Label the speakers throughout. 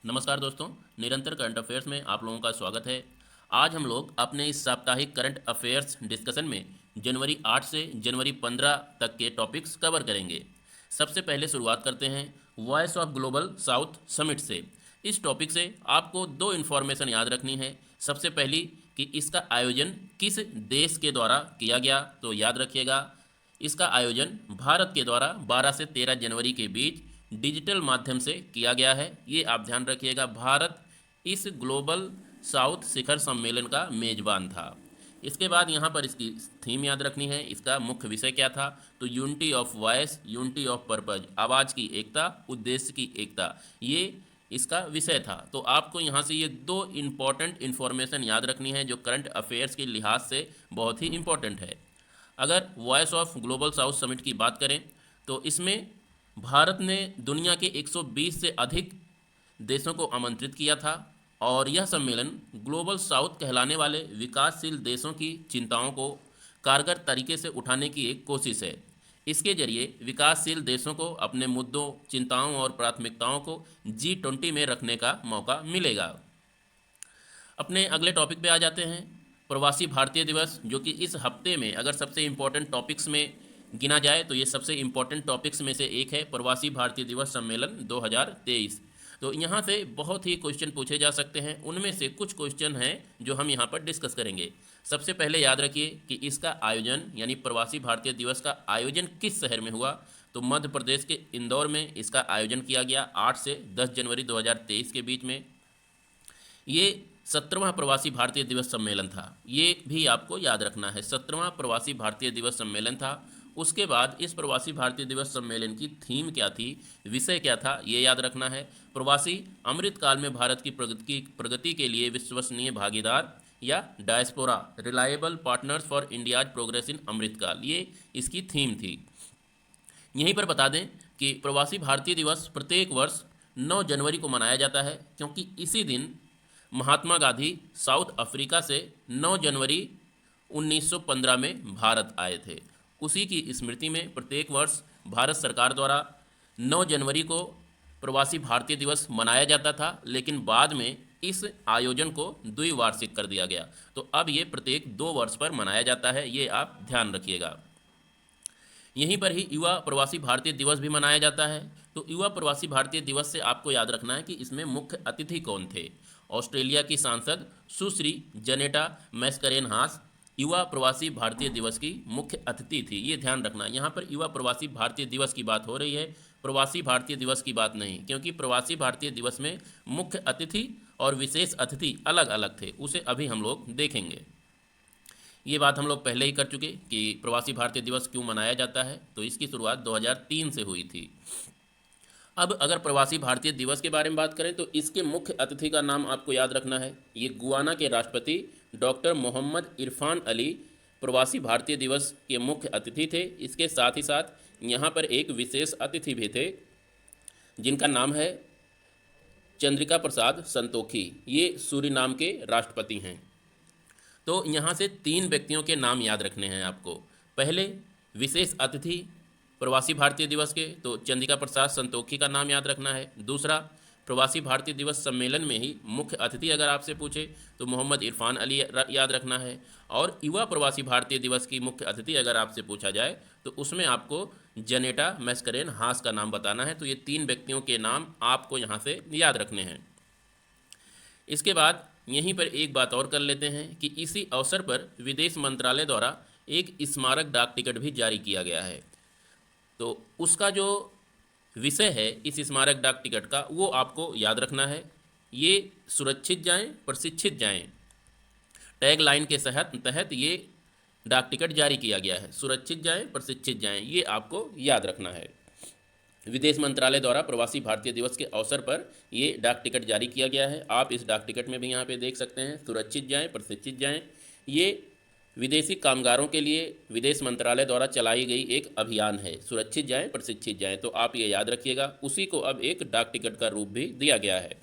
Speaker 1: नमस्कार दोस्तों, निरंतर करंट अफेयर्स में आप लोगों का स्वागत है। आज हम लोग अपने इस साप्ताहिक करंट अफेयर्स डिस्कशन में जनवरी 8 से जनवरी 15 तक के टॉपिक्स कवर करेंगे। सबसे पहले शुरुआत करते हैं voice of global south summit से। इस टॉपिक से आपको दो इन्फॉर्मेशन याद रखनी है। सबसे पहली कि इसका आयोजन किस देश के द्वारा किया गया, तो याद रखिएगा इसका आयोजन भारत के द्वारा 12 से 13 जनवरी के बीच डिजिटल माध्यम से किया गया है। ये आप ध्यान रखिएगा, भारत इस ग्लोबल साउथ शिखर सम्मेलन का मेजबान था। इसके बाद यहाँ पर इसकी थीम याद रखनी है। इसका मुख्य विषय क्या था, तो unity of voice, unity of purpose, आवाज़ की एकता, उद्देश्य की एकता, ये इसका विषय था। तो आपको यहाँ से ये दो इम्पॉर्टेंट इन्फॉर्मेशन याद रखनी है जो करंट अफेयर्स के लिहाज से बहुत ही इम्पॉर्टेंट है। अगर voice of global south summit की बात करें तो इसमें भारत ने दुनिया के 120 से अधिक देशों को आमंत्रित किया था और यह सम्मेलन ग्लोबल साउथ कहलाने वाले विकासशील देशों की चिंताओं को कारगर तरीके से उठाने की एक कोशिश है। इसके जरिए विकासशील देशों को अपने मुद्दों, चिंताओं और प्राथमिकताओं को G20 में रखने का मौका मिलेगा। अपने अगले टॉपिक पे आ जाते हैं, प्रवासी भारतीय दिवस, जो कि इस हफ्ते में अगर सबसे इम्पोर्टेंट टॉपिक्स में गिना जाए तो ये सबसे इम्पोर्टेंट टॉपिक्स में से एक है, प्रवासी भारतीय दिवस सम्मेलन 2023। तो यहाँ से बहुत ही क्वेश्चन पूछे जा सकते हैं, उनमें से कुछ क्वेश्चन हैं जो हम यहाँ पर डिस्कस करेंगे। सबसे पहले याद रखिए कि इसका आयोजन यानी प्रवासी भारतीय दिवस का आयोजन किस शहर में हुआ, तो मध्य प्रदेश के इंदौर में इसका आयोजन किया गया 8 से 10 जनवरी 2023 के बीच में। ये 17वां प्रवासी भारतीय दिवस सम्मेलन था, ये भी आपको याद रखना है, 17वां प्रवासी भारतीय दिवस सम्मेलन था। उसके बाद इस प्रवासी भारतीय दिवस सम्मेलन की थीम क्या थी, विषय क्या था, ये याद रखना है। प्रवासी अमृतकाल में भारत की प्रगति के लिए विश्वसनीय भागीदार या diaspora reliable partners for India's progress in Amritkaal, ये इसकी थीम थी। यहीं पर बता दें कि प्रवासी भारतीय दिवस प्रत्येक वर्ष 9 जनवरी को मनाया जाता है, क्योंकि इसी दिन महात्मा गांधी साउथ अफ्रीका से 9 जनवरी 1915 में भारत आए थे। उसी की स्मृति में प्रत्येक वर्ष भारत सरकार द्वारा 9 जनवरी को प्रवासी भारतीय दिवस मनाया जाता था, लेकिन बाद में इस आयोजन को द्विवार्षिक कर दिया गया। तो अब ये प्रत्येक 2 वर्ष पर मनाया जाता है, ये आप ध्यान रखिएगा। यहीं पर ही युवा प्रवासी भारतीय दिवस भी मनाया जाता है। तो युवा प्रवासी भारतीय दिवस से आपको याद रखना है कि इसमें मुख्य अतिथि कौन थे। ऑस्ट्रेलिया की सांसद सुश्री जनेटा मैस्करेन हास युवा प्रवासी भारतीय दिवस की मुख्य अतिथि थी, ये ध्यान रखना। यहाँ पर युवा प्रवासी भारतीय दिवस की बात हो रही है, प्रवासी भारतीय दिवस की बात नहीं, क्योंकि प्रवासी भारतीय दिवस में मुख्य अतिथि और विशेष अतिथि अलग अलग थे, उसे अभी हम लोग देखेंगे। ये बात हम लोग पहले ही कर चुके कि प्रवासी भारतीय दिवस क्यों मनाया जाता है, तो इसकी शुरुआत 2003 से हुई थी। अब अगर प्रवासी भारतीय दिवस के बारे में बात करें तो इसके मुख्य अतिथि का नाम आपको याद रखना है। ये गुयाना के राष्ट्रपति डॉक्टर मोहम्मद इरफान अली प्रवासी भारतीय दिवस के मुख्य अतिथि थे। इसके साथ ही साथ यहाँ पर एक विशेष अतिथि भी थे जिनका नाम है चंद्रिका प्रसाद संतोखी, ये सूरीनाम के राष्ट्रपति हैं। तो यहाँ से 3 व्यक्तियों के नाम याद रखने हैं आपको। पहले विशेष अतिथि प्रवासी भारतीय दिवस के, तो चंद्रिका प्रसाद संतोखी का नाम याद रखना है। दूसरा, प्रवासी भारतीय दिवस सम्मेलन में ही मुख्य अतिथि अगर आपसे पूछे तो मोहम्मद इरफान अली याद रखना है। और युवा प्रवासी भारतीय दिवस की मुख्य अतिथि अगर आपसे पूछा जाए तो उसमें आपको जनेटा मैस्करेन हास का नाम बताना है। तो ये 3 व्यक्तियों के नाम आपको यहाँ से याद रखने हैं। इसके बाद यहीं पर एक बात और कर लेते हैं कि इसी अवसर पर विदेश मंत्रालय द्वारा एक स्मारक डाक टिकट भी जारी किया गया है। तो उसका जो विषय है इस स्मारक डाक टिकट का, वो आपको याद रखना है। ये सुरक्षित जाएं, प्रशिक्षित जाएं, टैग लाइन के तहत ये डाक टिकट जारी किया गया है। सुरक्षित जाएं, प्रशिक्षित जाएं, ये आपको याद रखना है। विदेश मंत्रालय द्वारा प्रवासी भारतीय दिवस के अवसर पर ये डाक टिकट जारी किया गया है। आप इस डाक टिकट में भी यहाँ पे देख सकते हैं, सुरक्षित जाएं, प्रशिक्षित जाएं। ये विदेशी कामगारों के लिए विदेश मंत्रालय द्वारा चलाई गई एक अभियान है, सुरक्षित जाएं, प्रशिक्षित जाएं। तो आप ये याद रखिएगा, उसी को अब एक डाक टिकट का रूप भी दिया गया है।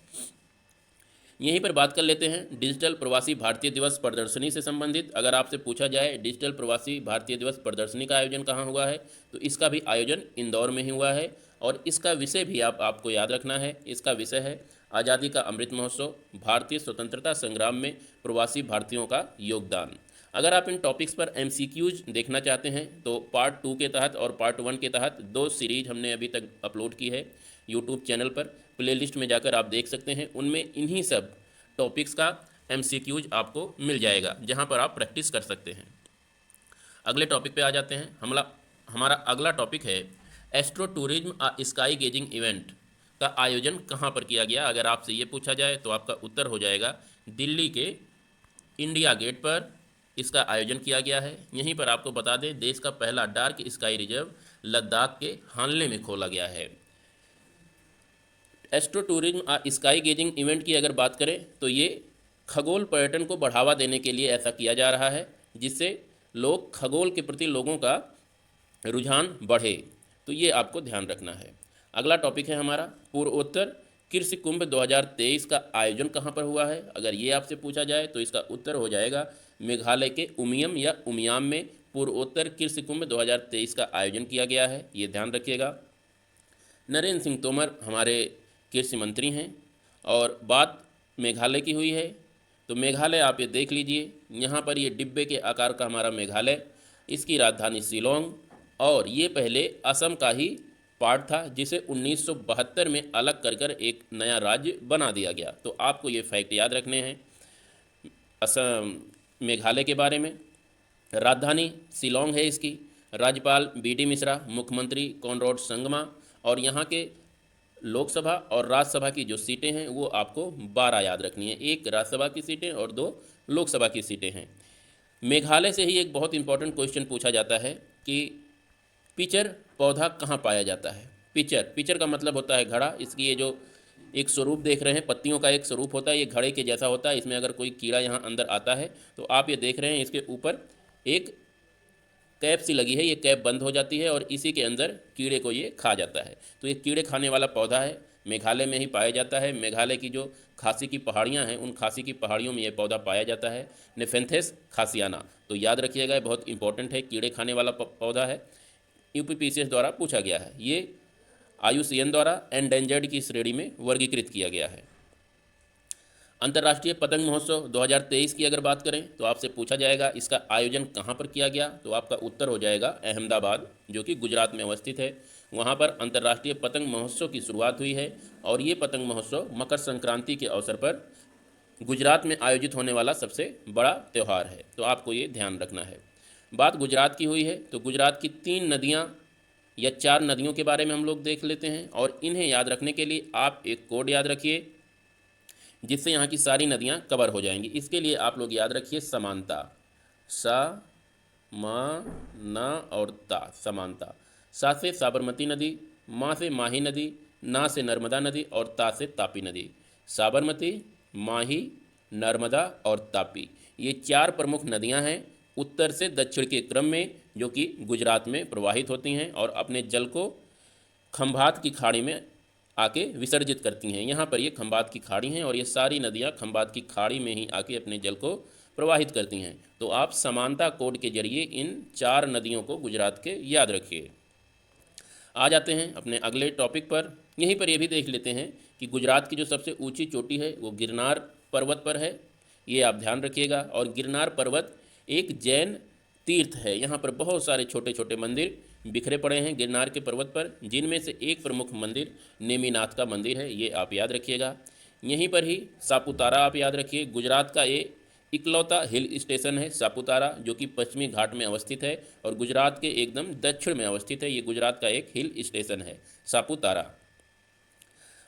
Speaker 1: यहीं पर बात कर लेते हैं डिजिटल प्रवासी भारतीय दिवस प्रदर्शनी से संबंधित। अगर आपसे पूछा जाए डिजिटल प्रवासी भारतीय दिवस प्रदर्शनी का आयोजन कहाँ हुआ है, तो इसका भी आयोजन इंदौर में ही हुआ है। और इसका विषय भी आपको याद रखना है। इसका विषय है आज़ादी का अमृत महोत्सव, भारतीय स्वतंत्रता संग्राम में प्रवासी भारतीयों का योगदान। अगर आप इन टॉपिक्स पर MCQs देखना चाहते हैं तो पार्ट 2 के तहत और पार्ट 1 के तहत 2 सीरीज हमने अभी तक अपलोड की है यूट्यूब चैनल पर। प्लेलिस्ट में जाकर आप देख सकते हैं, उनमें इन्हीं सब टॉपिक्स का MCQs आपको मिल जाएगा, जहां पर आप प्रैक्टिस कर सकते हैं। अगले टॉपिक पे आ जाते हैं। हमारा अगला टॉपिक है astro tourism sky gazing event का आयोजन कहाँ पर किया गया। अगर आपसे ये पूछा जाए तो आपका उत्तर हो जाएगा दिल्ली के इंडिया गेट पर इसका आयोजन किया गया है। यहीं पर आपको बता दें, देश का पहला डार्क स्काई रिजर्व लद्दाख के हानले में खोला गया है। Astro tourism sky gazing event की अगर बात करें तो ये खगोल पर्यटन को बढ़ावा देने के लिए ऐसा किया जा रहा है, जिससे लोग खगोल के प्रति लोगों का रुझान बढ़े। तो ये आपको ध्यान रखना है। अगला टॉपिक है हमारा पूर्वोत्तर कृषि कुंभ 2023 का आयोजन कहाँ पर हुआ है। अगर ये आपसे पूछा जाए तो इसका उत्तर हो जाएगा मेघालय के उमियम या उमियाम में पूर्वोत्तर कृषि कुंभ 2023 का आयोजन किया गया है, ये ध्यान रखिएगा। नरेंद्र सिंह तोमर हमारे कृषि मंत्री हैं। और बात मेघालय की हुई है तो मेघालय आप ये देख लीजिए, यहाँ पर ये डिब्बे के आकार का हमारा मेघालय, इसकी राजधानी शिलोंग, और ये पहले असम का ही पार्ट था जिसे 1972 में अलग कर कर एक नया राज्य बना दिया गया। तो आपको ये फैक्ट याद रखने हैं असम मेघालय के बारे में। राजधानी शिलोंग है इसकी, राज्यपाल BD मिश्रा, मुख्यमंत्री कॉनराड संगमा, और यहाँ के लोकसभा और राज्यसभा की जो सीटें हैं वो आपको 12 याद रखनी है। एक राज्यसभा की सीटें और 2 लोकसभा की सीटें हैं। मेघालय से ही एक बहुत इंपॉर्टेंट क्वेश्चन पूछा जाता है कि पिचर पौधा कहाँ पाया जाता है। पिचर का मतलब होता है घड़ा। इसकी ये जो एक स्वरूप देख रहे हैं, पत्तियों का एक स्वरूप होता है, ये घड़े के जैसा होता है। इसमें अगर कोई कीड़ा यहाँ अंदर आता है तो आप ये देख रहे हैं इसके ऊपर एक कैप सी लगी है, ये कैप बंद हो जाती है और इसी के अंदर कीड़े को ये खा जाता है। तो ये कीड़े खाने वाला पौधा है, मेघालय में ही पाया जाता है। मेघालय की जो खासी की पहाड़ियाँ हैं उन खासी की पहाड़ियों में ये पौधा पाया जाता है, नेफेंथेस खासियाना। तो याद रखिएगा, बहुत इंपॉर्टेंट है, कीड़े खाने वाला पौधा है। UPPCS द्वारा पूछा गया है। ये IUCN द्वारा एंडेंजर्ड की श्रेणी में वर्गीकृत किया गया है। अंतर्राष्ट्रीय पतंग महोत्सव 2023 की अगर बात करें तो आपसे पूछा जाएगा इसका आयोजन कहाँ पर किया गया। तो आपका उत्तर हो जाएगा अहमदाबाद, जो कि गुजरात में अवस्थित है। वहाँ पर अंतर्राष्ट्रीय पतंग महोत्सव की शुरुआत हुई है और ये पतंग महोत्सव मकर संक्रांति के अवसर पर गुजरात में आयोजित होने वाला सबसे बड़ा त्यौहार है। तो आपको ये ध्यान रखना है। बात गुजरात की हुई है तो गुजरात की 3 नदियाँ या 4 नदियों के बारे में हम लोग देख लेते हैं, और इन्हें याद रखने के लिए आप एक कोड याद रखिए जिससे यहाँ की सारी नदियाँ कवर हो जाएंगी। इसके लिए आप लोग याद रखिए समानता, सा मा ना और ता, समानता। सा से साबरमती नदी, माँ से माही नदी, ना से नर्मदा नदी और ता से तापी नदी। साबरमती, माही, नर्मदा और तापी, ये 4 प्रमुख नदियाँ हैं उत्तर से दक्षिण के क्रम में, जो कि गुजरात में प्रवाहित होती हैं और अपने जल को खंभात की खाड़ी में आके विसर्जित करती हैं। यहाँ पर ये खंभात की खाड़ी हैं और ये सारी नदियाँ खंभात की खाड़ी में ही आके अपने जल को प्रवाहित करती हैं। तो आप समानता कोड के जरिए इन 4 नदियों को गुजरात के याद रखिए। आ जाते हैं अपने अगले टॉपिक पर। यहीं पर ये भी देख लेते हैं कि गुजरात की जो सबसे ऊंची चोटी है वो गिरनार पर्वत पर है, ये आप ध्यान रखिएगा। और गिरनार पर्वत एक जैन तीर्थ है। यहाँ पर बहुत सारे छोटे छोटे मंदिर बिखरे पड़े हैं गिरनार के पर्वत पर, जिनमें से एक प्रमुख मंदिर नेमिनाथ का मंदिर है, ये आप याद रखिएगा। यहीं पर ही सापुतारा आप याद रखिए। गुजरात का ये इकलौता हिल स्टेशन है सापुतारा, जो कि पश्चिमी घाट में अवस्थित है और गुजरात के एकदम दक्षिण में अवस्थित है। ये गुजरात का एक हिल स्टेशन है सापुतारा।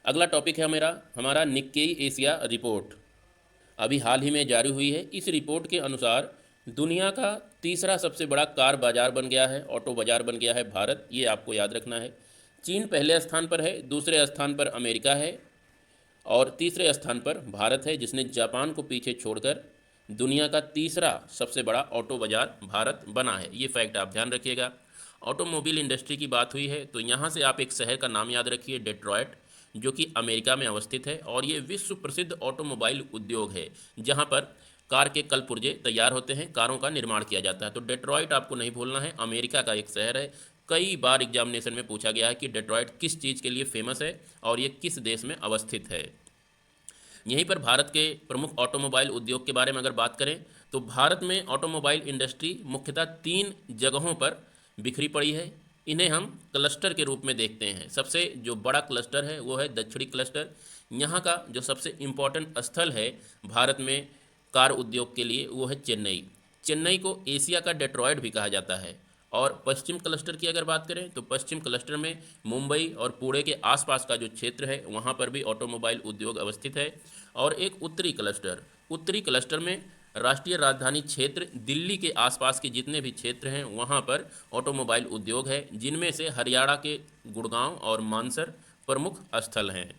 Speaker 1: अगला टॉपिक है हमारा निक्केई एशिया रिपोर्ट, अभी हाल ही में जारी हुई है। इस रिपोर्ट के अनुसार दुनिया का तीसरा सबसे बड़ा कार बाजार बन गया है, ऑटो बाजार बन गया है भारत, ये आपको याद रखना है। चीन पहले स्थान पर है, दूसरे स्थान पर अमेरिका है और तीसरे स्थान पर भारत है, जिसने जापान को पीछे छोड़कर दुनिया का तीसरा सबसे बड़ा ऑटो बाजार भारत बना है। ये फैक्ट आप ध्यान रखिएगा। ऑटोमोबाइल इंडस्ट्री की बात हुई है तो यहाँ से आप एक शहर का नाम याद रखिए, डेट्रॉयट, जो कि अमेरिका में अवस्थित है और ये विश्व प्रसिद्ध ऑटोमोबाइल उद्योग है, जहाँ पर कार के कल पुर्जे तैयार होते हैं, कारों का निर्माण किया जाता है। तो डेट्रॉयट आपको नहीं भूलना है, अमेरिका का एक शहर है। कई बार एग्जामिनेशन में पूछा गया है कि डेट्रॉयट किस चीज़ के लिए फेमस है और ये किस देश में अवस्थित है। यहीं पर भारत के प्रमुख ऑटोमोबाइल उद्योग के बारे में अगर बात करें तो भारत में ऑटोमोबाइल इंडस्ट्री मुख्यतः 3 जगहों पर बिखरी पड़ी है। इन्हें हम क्लस्टर के रूप में देखते हैं। सबसे जो बड़ा क्लस्टर है वो है दक्षिणी क्लस्टर। यहाँ का जो सबसे इम्पोर्टेंट स्थल है भारत में कार उद्योग के लिए वो है चेन्नई। चेन्नई को एशिया का डेट्रॉयट भी कहा जाता है। और पश्चिम क्लस्टर की अगर बात करें तो पश्चिम क्लस्टर में मुंबई और पुणे के आसपास का जो क्षेत्र है वहाँ पर भी ऑटोमोबाइल उद्योग अवस्थित है। और एक उत्तरी क्लस्टर में राष्ट्रीय राजधानी क्षेत्र दिल्ली के आसपास के जितने भी क्षेत्र हैं वहाँ पर ऑटोमोबाइल उद्योग है, जिनमें से हरियाणा के गुड़गांव और मानसर प्रमुख स्थल हैं।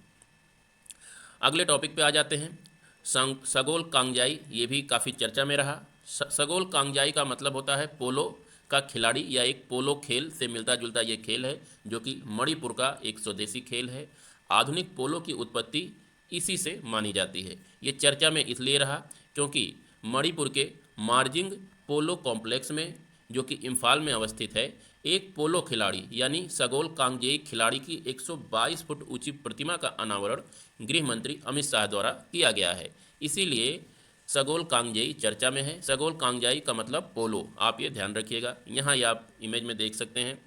Speaker 1: अगले टॉपिक पे आ जाते हैं। सगोल कांगजाई, ये भी काफ़ी चर्चा में रहा। सगोल कांगजाई का मतलब होता है पोलो का खिलाड़ी या एक पोलो खेल से मिलता जुलता ये खेल है, जो कि मणिपुर का एक स्वदेशी खेल है। आधुनिक पोलो की उत्पत्ति इसी से मानी जाती है। ये चर्चा में इसलिए रहा क्योंकि मणिपुर के मार्जिंग पोलो कॉम्प्लेक्स में, जो कि इम्फाल में अवस्थित है, एक पोलो खिलाड़ी यानी सगोल कांगजेई खिलाड़ी की 122 फुट ऊंची प्रतिमा का अनावरण गृह मंत्री अमित शाह द्वारा किया गया है। इसीलिए सगोल कांगजेई चर्चा में है। सगोल कांगजाई का मतलब पोलो, आप ये ध्यान रखिएगा। यहाँ ये आप इमेज में देख सकते हैं,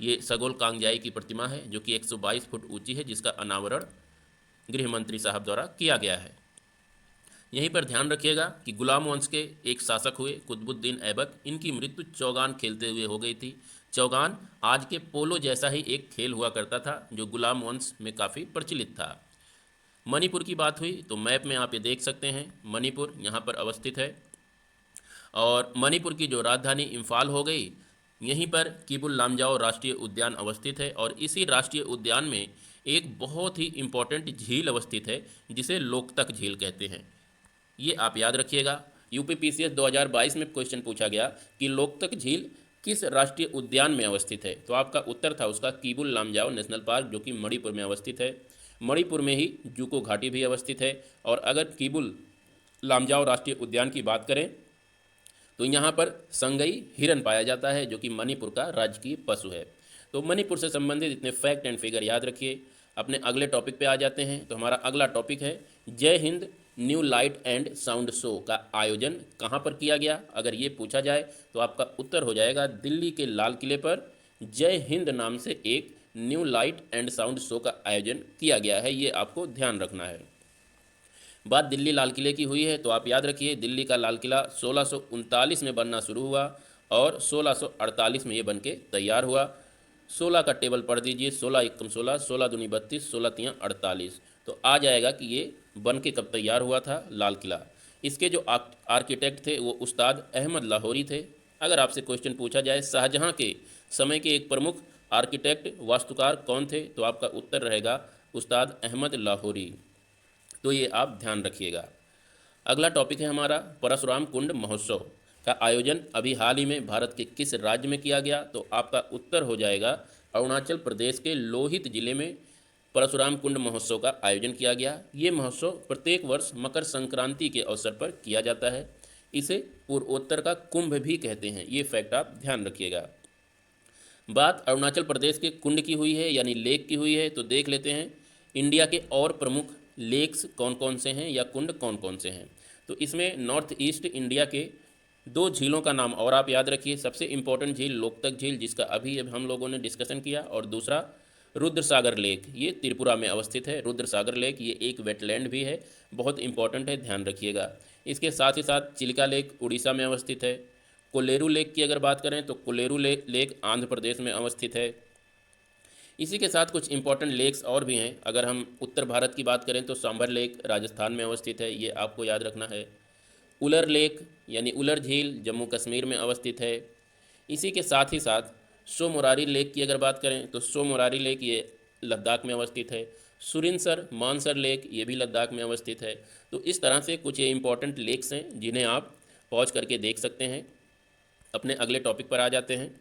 Speaker 1: ये सगोल कांगजाई की प्रतिमा है जो कि 122 फुट ऊंची है, जिसका अनावरण गृह मंत्री साहब द्वारा किया गया है। यहीं पर ध्यान रखिएगा कि गुलाम वंश के एक शासक हुए कुतुबुद्दीन ऐबक। इनकी मृत्यु चौगान खेलते हुए हो गई थी। चौगान आज के पोलो जैसा ही एक खेल हुआ करता था जो गुलाम वंश में काफ़ी प्रचलित था। मणिपुर की बात हुई तो मैप में आप ये देख सकते हैं, मणिपुर यहाँ पर अवस्थित है। और मणिपुर की जो राजधानी इम्फाल हो गई, यहीं पर किबुल लामजाओ राष्ट्रीय उद्यान अवस्थित है। और इसी राष्ट्रीय उद्यान में एक बहुत ही इम्पोर्टेंट झील अवस्थित है जिसे लोकतक झील कहते हैं। ये आप याद रखिएगा। यूपीपीसीएस 2022 में क्वेश्चन पूछा गया कि लोकतक झील किस राष्ट्रीय उद्यान में अवस्थित है, तो आपका उत्तर था उसका किबुल लामजाओ नेशनल पार्क, जो कि मणिपुर में अवस्थित है। मणिपुर में ही जूको घाटी भी अवस्थित है। और अगर किबुल लामजाओ राष्ट्रीय उद्यान की बात करें तो यहाँ पर संगई हिरन पाया जाता है, जो कि मणिपुर का राजकीय पशु है। तो मणिपुर से संबंधित इतने फैक्ट एंड फिगर याद रखिए। अपने अगले टॉपिक पे आ जाते हैं। तो हमारा अगला टॉपिक है जय Hind new light and sound show का आयोजन कहाँ पर किया गया। अगर ये पूछा जाए तो आपका उत्तर हो जाएगा दिल्ली के लाल किले पर जय हिंद नाम से एक new light and sound show का आयोजन किया गया है। ये आपको ध्यान रखना है। बात दिल्ली लाल किले की हुई है तो आप याद रखिए दिल्ली का लाल किला 1639 में बनना शुरू हुआ और 1648 में ये बन के तैयार हुआ। 16 का टेबल पढ़ दीजिए, 16 एकम 16, 16 दूनी 32, 16 तियाँ 48। तो आ जाएगा कि ये बन के कब तैयार हुआ था लाल किला। इसके जो आर्किटेक्ट थे वो उस्ताद अहमद लाहौरी थे। अगर आपसे क्वेश्चन पूछा जाए शाहजहाँ के समय के एक प्रमुख आर्किटेक्ट वास्तुकार कौन थे, तो आपका उत्तर रहेगा उस्ताद अहमद लाहौरी। तो ये आप ध्यान रखिएगा। अगला टॉपिक है हमारा परशुराम कुंड महोत्सव का आयोजन अभी हाल ही में भारत के किस राज्य में किया गया, तो आपका उत्तर हो जाएगा अरुणाचल प्रदेश के लोहित जिले में परशुराम कुंड महोत्सव का आयोजन किया गया। ये महोत्सव प्रत्येक वर्ष मकर संक्रांति के अवसर पर किया जाता है। इसे पूर्वोत्तर का कुंभ भी कहते हैं। ये फैक्ट आप ध्यान रखिएगा। बात अरुणाचल प्रदेश के कुंड की हुई है यानी लेक की हुई है, तो देख लेते हैं इंडिया के और प्रमुख लेक्स कौन कौन से हैं या कुंड कौन कौन से हैं। तो इसमें नॉर्थ ईस्ट इंडिया के 2 झीलों का नाम और आप याद रखिए। सबसे इम्पोर्टेंट झील लोकतक झील, जिसका अभी हम लोगों ने डिस्कशन किया, और दूसरा रुद्र सागर लेक, ये त्रिपुरा में अवस्थित है। रुद्र सागर लेक ये एक वेटलैंड भी है, बहुत इंपॉर्टेंट है, ध्यान रखिएगा। इसके साथ ही साथ चिल्का लेक उड़ीसा में अवस्थित है। कोलेरू लेक की अगर बात करें तो कोलेरू लेक आंध्र प्रदेश में अवस्थित है। इसी के साथ कुछ इंपॉर्टेंट लेक्स और भी हैं। अगर हम उत्तर भारत की बात करें तो सांभर लेक राजस्थान में अवस्थित है, ये आपको याद रखना है। उलर लेक यानी उलर झील जम्मू कश्मीर में अवस्थित है। इसी के साथ ही साथ सोमोरारी लेक की अगर बात करें तो सोमोरारी लेक ये लद्दाख में अवस्थित है। सुरिनसर मानसर लेक ये भी लद्दाख में अवस्थित है। तो इस तरह से कुछ ये इंपॉर्टेंट लेक्स हैं जिन्हें आप पॉज करके देख सकते हैं। अपने अगले टॉपिक पर आ जाते हैं।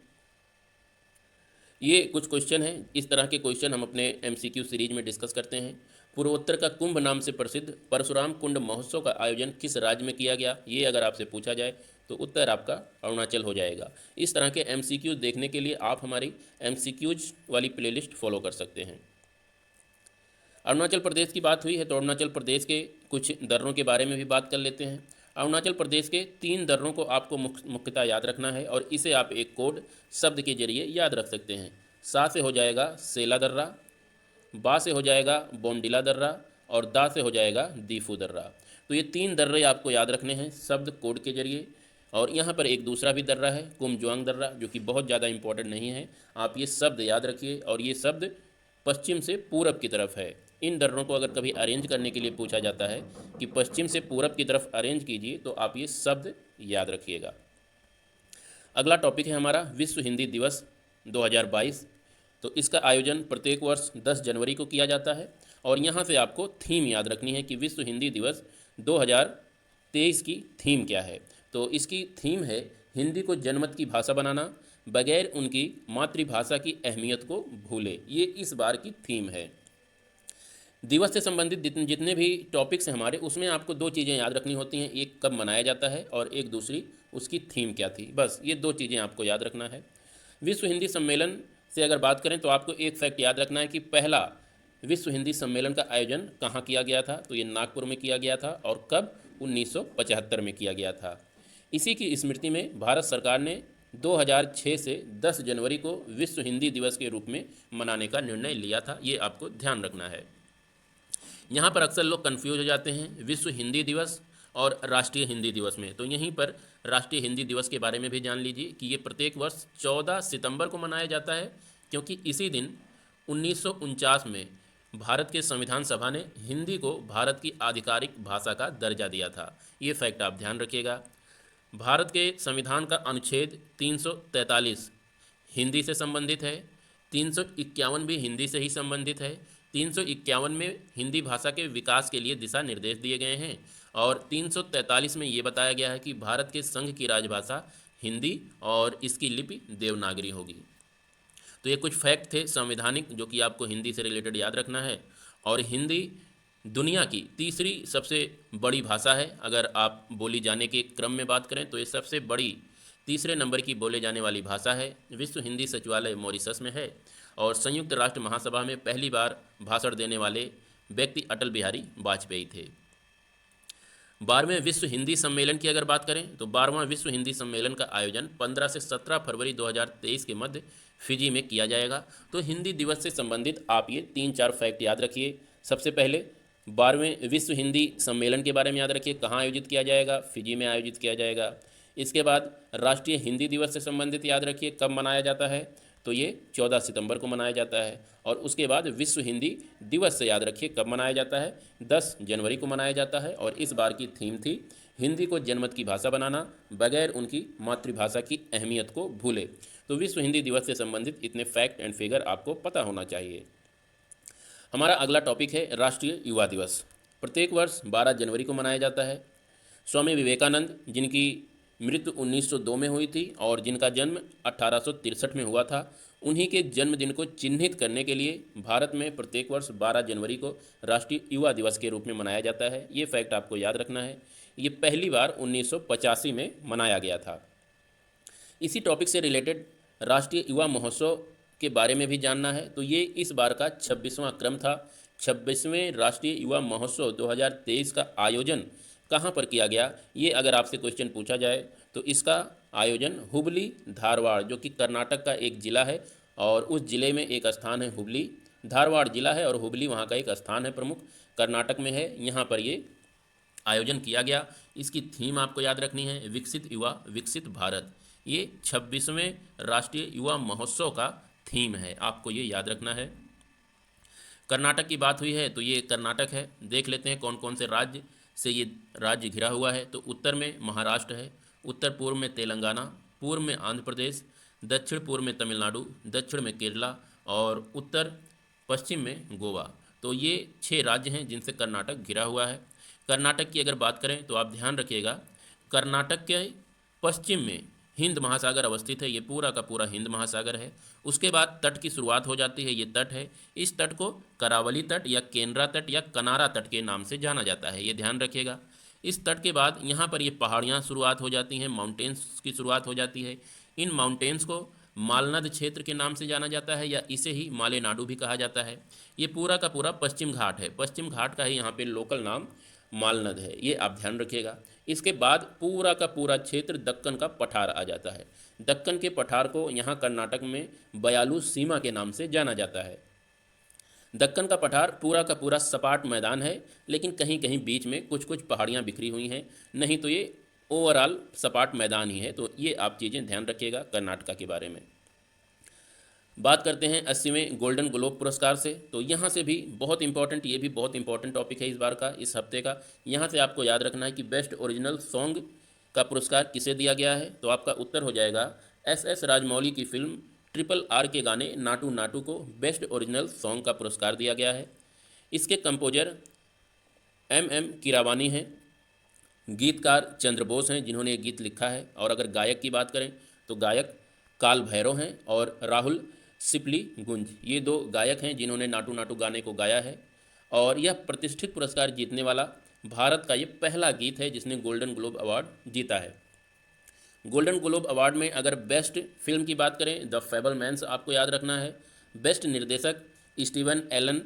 Speaker 1: ये कुछ क्वेश्चन हैं, इस तरह के क्वेश्चन हम अपने MCQ सीरीज में डिस्कस करते हैं। पूर्वोत्तर का कुंभ नाम से प्रसिद्ध परशुराम कुंड महोत्सव का आयोजन किस राज्य में किया गया, ये अगर आपसे पूछा जाए तो उत्तर आपका अरुणाचल हो जाएगा। इस तरह के MCQ देखने के लिए आप हमारी MCQs वाली प्लेलिस्ट फॉलो कर सकते हैं। अरुणाचल प्रदेश की बात हुई है तो अरुणाचल प्रदेश के कुछ दर्रों के बारे में भी बात कर लेते हैं। अरुणाचल प्रदेश के 3 दर्रों को आपको मुख्यतः याद रखना है और इसे आप एक कोड शब्द के जरिए याद रख सकते हैं। सा से हो जाएगा सेला दर्रा, बा से हो जाएगा बोमडिला दर्रा और दा से हो जाएगा दीफू दर्रा। तो ये 3 दर्रे आपको याद रखने हैं शब्द कोड के जरिए। और यहाँ पर एक दूसरा भी दर्रा है कुमजुआंग दर्रा, जो कि बहुत ज़्यादा इंपॉर्टेंट नहीं है, आप ये शब्द याद रखिए। और ये शब्द पश्चिम से पूरब की तरफ है। इन दर्रों को अगर कभी अरेंज करने के लिए पूछा जाता है कि पश्चिम से पूरब की तरफ अरेंज कीजिए, तो आप ये शब्द याद रखिएगा। अगला टॉपिक है हमारा विश्व हिंदी दिवस 2022। तो इसका आयोजन प्रत्येक वर्ष 10 जनवरी को किया जाता है। और यहाँ से आपको थीम याद रखनी है कि विश्व हिंदी दिवस 2023 की थीम क्या है। तो इसकी थीम है हिंदी को जनमत की भाषा बनाना, बगैर उनकी मातृभाषा की अहमियत को भूले। ये इस बार की थीम है। दिवस से संबंधित जितने भी टॉपिक्स हैं हमारे, उसमें आपको 2 चीज़ें याद रखनी होती हैं, एक कब मनाया जाता है और एक दूसरी उसकी थीम क्या थी। बस ये 2 चीज़ें आपको याद रखना है। विश्व हिंदी सम्मेलन से अगर बात करें तो आपको एक फैक्ट याद रखना है कि पहला विश्व हिंदी सम्मेलन का आयोजन कहाँ किया गया था। तो ये नागपुर में किया गया था और कब, 1975 में किया गया था। इसी की स्मृति में भारत सरकार ने 2006 से 10 जनवरी को विश्व हिंदी दिवस के रूप में मनाने का निर्णय लिया था। ये आपको ध्यान रखना है। यहाँ पर अक्सर लोग कंफ्यूज हो जाते हैं विश्व हिंदी दिवस और राष्ट्रीय हिंदी दिवस में। तो यहीं पर राष्ट्रीय हिंदी दिवस के बारे में भी जान लीजिए कि ये प्रत्येक वर्ष 14 सितंबर को मनाया जाता है, क्योंकि इसी दिन 1949 में भारत के संविधान सभा ने हिंदी को भारत की आधिकारिक भाषा का दर्जा दिया था। ये फैक्ट आप ध्यान रखिएगा। भारत के संविधान का अनुच्छेद 343 हिंदी से संबंधित है, 351 भी हिंदी से ही संबंधित है। 351 में हिंदी भाषा के विकास के लिए दिशा निर्देश दिए गए हैं और 343 में ये बताया गया है कि भारत के संघ की राजभाषा हिंदी और इसकी लिपि देवनागरी होगी। तो ये कुछ फैक्ट थे संवैधानिक, जो कि आपको हिंदी से रिलेटेड याद रखना है। और हिंदी दुनिया की तीसरी सबसे बड़ी भाषा है। अगर आप बोली जाने के क्रम में बात करें तो ये सबसे बड़ी तीसरे नंबर की बोले जाने वाली भाषा है। विश्व हिंदी सचिवालय मॉरिशस में है और संयुक्त राष्ट्र महासभा में पहली बार भाषण देने वाले व्यक्ति अटल बिहारी वाजपेयी थे। 12वें विश्व हिंदी सम्मेलन की अगर बात करें तो 12वां विश्व हिंदी सम्मेलन का आयोजन 15 से 17 फरवरी 2023 के मध्य फिजी में किया जाएगा। तो हिंदी दिवस से संबंधित आप ये 3-4 फैक्ट याद रखिए। सबसे पहले 12वें विश्व हिंदी सम्मेलन के बारे में याद रखिए, कहाँ आयोजित किया जाएगा, फिजी में आयोजित किया जाएगा। इसके बाद राष्ट्रीय हिंदी दिवस से संबंधित याद रखिए कब मनाया जाता है, तो ये 14 सितंबर को मनाया जाता है। और उसके बाद विश्व हिंदी दिवस से याद रखिए कब मनाया जाता है, 10 जनवरी को मनाया जाता है। और इस बार की थीम थी हिंदी को जनमत की भाषा बनाना, बगैर उनकी मातृभाषा की अहमियत को भूले। तो विश्व हिंदी दिवस से संबंधित इतने फैक्ट एंड फिगर आपको पता होना चाहिए। हमारा अगला टॉपिक है राष्ट्रीय युवा दिवस। प्रत्येक वर्ष 12 जनवरी को मनाया जाता है। स्वामी विवेकानंद, जिनकी मृत्यु 1902 में हुई थी और जिनका जन्म 1863 में हुआ था, उन्हीं के जन्मदिन को चिन्हित करने के लिए भारत में प्रत्येक वर्ष 12 जनवरी को राष्ट्रीय युवा दिवस के रूप में मनाया जाता है। ये फैक्ट आपको याद रखना है। ये पहली बार 1985 में मनाया गया था। इसी टॉपिक से रिलेटेड राष्ट्रीय युवा महोत्सव के बारे में भी जानना है। तो ये इस बार का 26वां क्रम था। 26वें राष्ट्रीय युवा महोत्सव 2023 का आयोजन कहाँ पर किया गया, ये अगर आपसे क्वेश्चन पूछा जाए तो इसका आयोजन हुबली धारवाड़, जो कि कर्नाटक का एक ज़िला है और उस ज़िले में एक स्थान है हुबली। धारवाड़ ज़िला है और हुबली वहाँ का एक स्थान है प्रमुख, कर्नाटक में है। यहाँ पर ये आयोजन किया गया। इसकी थीम आपको याद रखनी है विकसित युवा विकसित भारत। ये 26वें राष्ट्रीय युवा महोत्सव का थीम है, आपको ये याद रखना है। कर्नाटक की बात हुई है तो ये कर्नाटक है। देख लेते हैं कौन कौन से राज्य से ये राज्य घिरा हुआ है। तो उत्तर में महाराष्ट्र है, उत्तर पूर्व में तेलंगाना, पूर्व में आंध्र प्रदेश, दक्षिण पूर्व में तमिलनाडु, दक्षिण में केरला और उत्तर पश्चिम में गोवा। तो ये 6 राज्य हैं जिनसे कर्नाटक घिरा हुआ है। कर्नाटक की अगर बात करें तो आप ध्यान रखिएगा, कर्नाटक के पश्चिम में हिंद महासागर अवस्थित है। ये पूरा का पूरा हिंद महासागर है। उसके बाद तट की शुरुआत हो जाती है, ये तट है। इस तट को करावली तट या केनरा तट या कनारा तट के नाम से जाना जाता है, ये ध्यान रखिएगा। इस तट के बाद यहाँ पर ये पहाड़ियाँ शुरुआत हो जाती हैं, माउंटेन्स की शुरुआत हो जाती है। इन माउंटेन्स को मालनद क्षेत्र के नाम से जाना जाता है या इसे ही मालेनाडु भी कहा जाता है। ये पूरा का पूरा पश्चिम घाट है, पश्चिम घाट का ही यहाँ पे लोकल नाम मालनद है, ये आप ध्यान रखिएगा। इसके बाद पूरा का पूरा क्षेत्र दक्कन का पठार आ जाता है। दक्कन के पठार को यहाँ कर्नाटक में बयालू सीमा के नाम से जाना जाता है। दक्कन का पठार पूरा का पूरा सपाट मैदान है, लेकिन कहीं कहीं बीच में कुछ कुछ पहाड़ियाँ बिखरी हुई हैं, नहीं तो ये ओवरऑल सपाट मैदान ही है। तो ये आप चीज़ें ध्यान रखिएगा कर्नाटका के बारे में। बात करते हैं 80वें गोल्डन ग्लोब पुरस्कार से। तो यहाँ से भी बहुत इंपॉर्टेंट, ये भी बहुत इंपॉर्टेंट टॉपिक है इस बार का, इस हफ्ते का। यहाँ से आपको याद रखना है कि बेस्ट ओरिजिनल सॉन्ग का पुरस्कार किसे दिया गया है। तो आपका उत्तर हो जाएगा एस राजमौली की फिल्म RRR के गाने नाटू नाटू को बेस्ट ओरिजिनल सॉन्ग का पुरस्कार दिया गया है। इसके कंपोजर MM कीरावानी हैं, गीतकार चंद्र बोस हैं जिन्होंने ये गीत लिखा है, और अगर गायक की बात करें तो गायक काल भैरव हैं और राहुल सिपली गुंज, ये दो गायक हैं जिन्होंने नाटू नाटू गाने को गाया है। और यह प्रतिष्ठित पुरस्कार जीतने वाला भारत का ये पहला गीत है जिसने गोल्डन ग्लोब अवार्ड जीता है। गोल्डन ग्लोब अवार्ड में अगर बेस्ट फिल्म की बात करें, द फैबलमैन्स आपको याद रखना है। बेस्ट निर्देशक स्टीवन एलन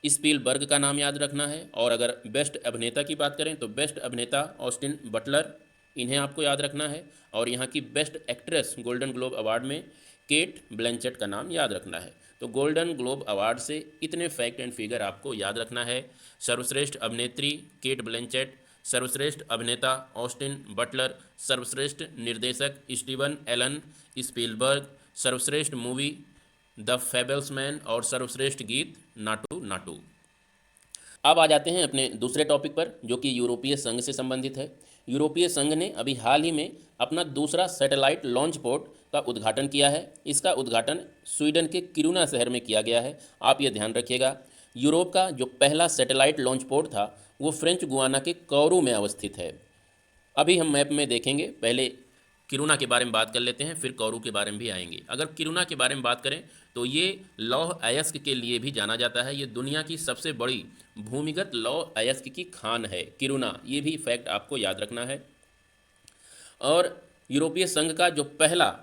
Speaker 1: स्पीलबर्ग का नाम याद रखना है। और अगर बेस्ट अभिनेता की बात करें तो बेस्ट अभिनेता ऑस्टिन बटलर, इन्हें आपको याद रखना है। और यहाँ की best actress golden globe award में केट ब्लैंचेट का नाम याद रखना है। तो गोल्डन ग्लोब अवार्ड से इतने फैक्ट एंड फिगर आपको याद रखना है। सर्वश्रेष्ठ अभिनेत्री केट ब्लैंचेट, सर्वश्रेष्ठ अभिनेता ऑस्टिन बटलर, सर्वश्रेष्ठ निर्देशक स्टीवन एलन स्पीलबर्ग, सर्वश्रेष्ठ मूवी द फैबल्समैन और सर्वश्रेष्ठ गीत नाटू नाटू। अब आ जाते हैं अपने दूसरे टॉपिक पर, जो कि यूरोपीय संघ से संबंधित है। यूरोपीय संघ ने अभी हाल ही में अपना दूसरा सैटेलाइट लॉन्च पोर्ट का उद्घाटन किया है। इसका उद्घाटन स्वीडन के किरुना शहर में किया गया है। आप ये ध्यान रखिएगा, यूरोप का जो पहला सैटेलाइट लॉन्च पोर्ट था वो फ्रेंच गुयाना के कौरू में अवस्थित है। अभी हम मैप में देखेंगे, पहले किरुना के बारे में बात कर लेते हैं, फिर कौरू के बारे में भी आएंगे। अगर किरुना के बारे में बात करें तो ये लौह अयस्क के लिए भी जाना जाता है। ये दुनिया की सबसे बड़ी भूमिगत लौह अयस्क की खान है किरुना, ये भी फैक्ट आपको याद रखना है। और यूरोपीय संघ का जो पहला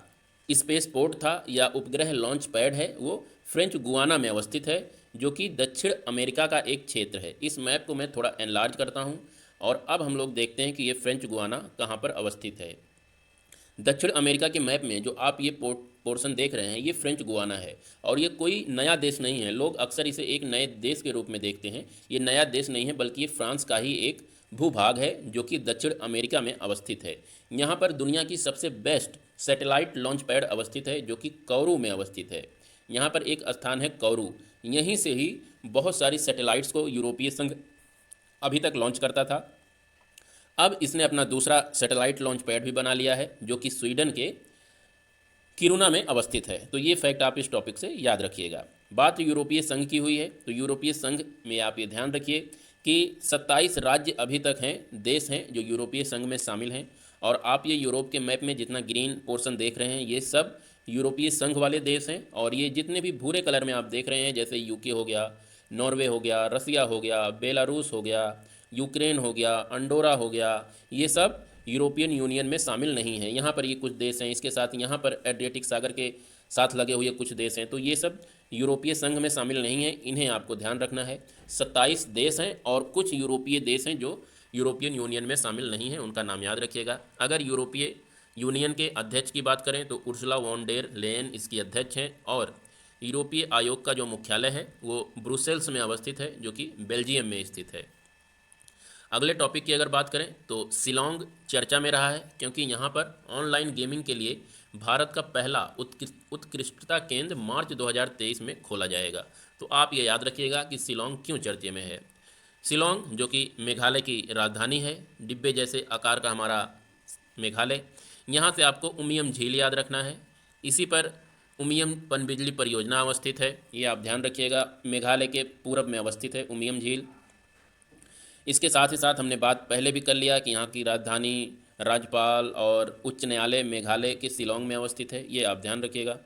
Speaker 1: स्पेस पोर्ट था या उपग्रह लॉन्च पैड है वो फ्रेंच गुयाना में अवस्थित है, जो कि दक्षिण अमेरिका का एक क्षेत्र है। इस मैप को मैं थोड़ा एनलार्ज करता हूँ और अब हम लोग देखते हैं कि ये फ्रेंच गुयाना कहाँ पर अवस्थित है। दक्षिण अमेरिका के मैप में जो आप ये पोर्शन देख रहे हैं ये फ्रेंच गुयाना है, और ये कोई नया देश नहीं है। लोग अक्सर इसे एक नए देश के रूप में देखते हैं। ये नया देश नहीं है, बल्कि ये फ्रांस का ही एक भूभाग है जो कि दक्षिण अमेरिका में अवस्थित है। यहाँ पर दुनिया की सबसे बेस्ट सैटेलाइट लॉन्च पैड अवस्थित है, जो कि कौरू में अवस्थित है। यहाँ पर एक स्थान है कौरू, यहीं से ही बहुत सारी सैटेलाइट्स को यूरोपीय संघ अभी तक लॉन्च करता था। अब इसने अपना दूसरा सैटेलाइट लॉन्च पैड भी बना लिया है, जो कि स्वीडन के किरुना में अवस्थित है। तो ये फैक्ट आप इस टॉपिक से याद रखिएगा। बात यूरोपीय संघ की हुई है, तो यूरोपीय संघ में आप ये ध्यान रखिए कि 27 राज्य अभी तक हैं, देश हैं जो यूरोपीय संघ में शामिल हैं। और आप ये यूरोप के मैप में जितना ग्रीन पोर्शन देख रहे हैं ये सब यूरोपीय संघ वाले देश हैं। और ये जितने भी भूरे कलर में आप देख रहे हैं, जैसे यूके हो गया, नॉर्वे हो गया, रसिया हो गया, बेलारूस हो गया, यूक्रेन हो गया, अंडोरा हो गया, ये सब यूरोपियन यूनियन में शामिल नहीं हैं। यहाँ पर ये कुछ देश हैं, इसके साथ यहाँ पर एड्रियाटिक सागर के साथ लगे हुए कुछ देश हैं। तो ये सब यूरोपीय संघ में शामिल नहीं हैं, इन्हें आपको ध्यान रखना है। 27 देश हैं और कुछ यूरोपीय देश हैं जो यूरोपियन यूनियन में शामिल नहीं हैं, उनका नाम याद रखिएगा। अगर यूरोपीय यूनियन के अध्यक्ष की बात करें तो उर्सुला वॉन डेर लेयन इसकी अध्यक्ष हैं। और यूरोपीय आयोग का जो मुख्यालय है वो ब्रुसेल्स में अवस्थित है, जो कि बेल्जियम में स्थित है। अगले टॉपिक की अगर बात करें तो शिलोंग चर्चा में रहा है, क्योंकि यहाँ पर ऑनलाइन गेमिंग के लिए भारत का पहला उत्कृष्टता केंद्र मार्च 2023 में खोला जाएगा। तो आप ये याद रखिएगा कि शिलोंग क्यों चर्चे में है। शिलोंग जो कि मेघालय की राजधानी है, डिब्बे जैसे आकार का हमारा मेघालय, यहाँ से आपको उमियम झील याद रखना है। इसी पर उमियम पनबिजली परियोजना अवस्थित है, ये आप ध्यान रखिएगा। मेघालय के पूरब में अवस्थित है उमियम झील। इसके साथ ही साथ हमने बात पहले भी कर लिया कि यहाँ की राजधानी, राज्यपाल और उच्च न्यायालय मेघालय के शिलोंग में अवस्थित है, ये आप ध्यान रखिएगा।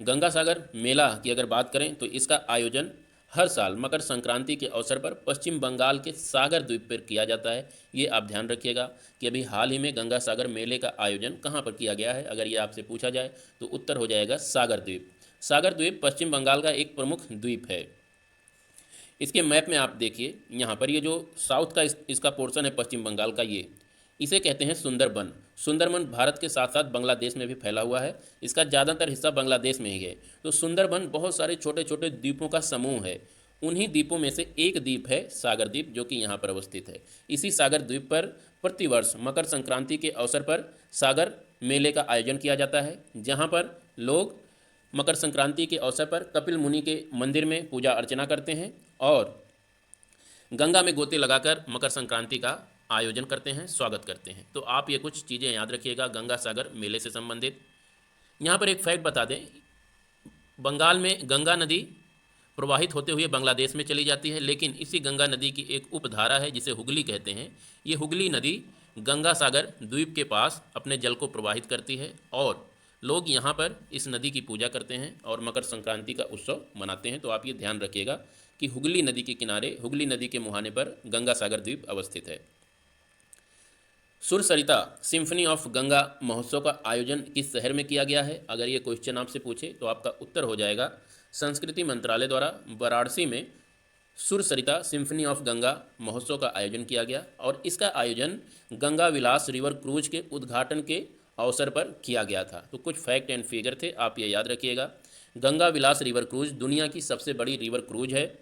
Speaker 1: गंगा सागर मेला की अगर बात करें तो इसका आयोजन हर साल मकर संक्रांति के अवसर पर पश्चिम बंगाल के सागर द्वीप पर किया जाता है। ये आप ध्यान रखिएगा कि अभी हाल ही में गंगा सागर मेले का आयोजन कहाँ पर किया गया है। अगर ये आपसे पूछा जाए तो उत्तर हो जाएगा सागर द्वीप। सागर द्वीप पश्चिम बंगाल का एक प्रमुख द्वीप है। इसके मैप में आप देखिए, यहाँ पर ये जो साउथ का इसका पोर्शन है पश्चिम बंगाल का, ये इसे कहते हैं सुंदरबन। सुंदरबन भारत के साथ साथ बांग्लादेश में भी फैला हुआ है। इसका ज़्यादातर हिस्सा बांग्लादेश में ही है। तो सुंदरबन बहुत सारे छोटे छोटे द्वीपों का समूह है। उन्हीं द्वीपों में से एक द्वीप है सागर द्वीप, जो कि यहाँ पर अवस्थित है। इसी सागर द्वीप पर प्रतिवर्ष मकर संक्रांति के अवसर पर सागर मेले का आयोजन किया जाता है, जहाँ पर लोग मकर संक्रांति के अवसर पर कपिल मुनि के मंदिर में पूजा अर्चना करते हैं और गंगा में गोते लगाकर मकर संक्रांति का आयोजन करते हैं, स्वागत करते हैं। तो आप ये कुछ चीज़ें याद रखिएगा गंगा सागर मेले से संबंधित। यहाँ पर एक फैक्ट बता दें, बंगाल में गंगा नदी प्रवाहित होते हुए बांग्लादेश में चली जाती है, लेकिन इसी गंगा नदी की एक उपधारा है जिसे हुगली कहते हैं। ये हुगली नदी गंगा सागर द्वीप के पास अपने जल को प्रवाहित करती है और लोग यहाँ पर इस नदी की पूजा करते हैं और मकर संक्रांति का उत्सव मनाते हैं। तो आप ये ध्यान रखिएगा कि हुगली नदी के किनारे, हुगली नदी के मुहाने पर गंगा सागर द्वीप अवस्थित है। सुरसरिता सिम्फनी ऑफ गंगा महोत्सव का आयोजन किस शहर में किया गया है? अगर ये क्वेश्चन आपसे पूछे तो आपका उत्तर हो जाएगा संस्कृति मंत्रालय द्वारा वाराणसी में सुरसरिता सिम्फनी ऑफ गंगा महोत्सव का आयोजन किया गया और इसका आयोजन गंगा विलास रिवर क्रूज के उद्घाटन के अवसर पर किया गया था। तो कुछ फैक्ट एंड फिगर थे, आप ये याद रखिएगा। गंगा विलास रिवर क्रूज दुनिया की सबसे बड़ी रिवर क्रूज है,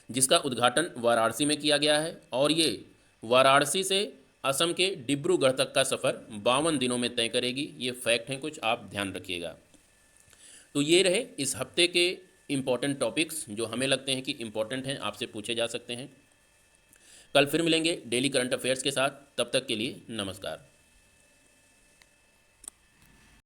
Speaker 1: जिसका उद्घाटन वाराणसी में किया गया है और ये वाराणसी से असम के डिब्रूगढ़ तक का सफ़र 52 दिनों में तय करेगी। ये फैक्ट हैं कुछ, आप ध्यान रखिएगा। तो ये रहे इस हफ्ते के इम्पॉर्टेंट टॉपिक्स जो हमें लगते हैं कि इम्पॉर्टेंट हैं, आपसे पूछे जा सकते हैं। कल फिर मिलेंगे डेली करंट अफेयर्स के साथ। तब तक के लिए नमस्कार।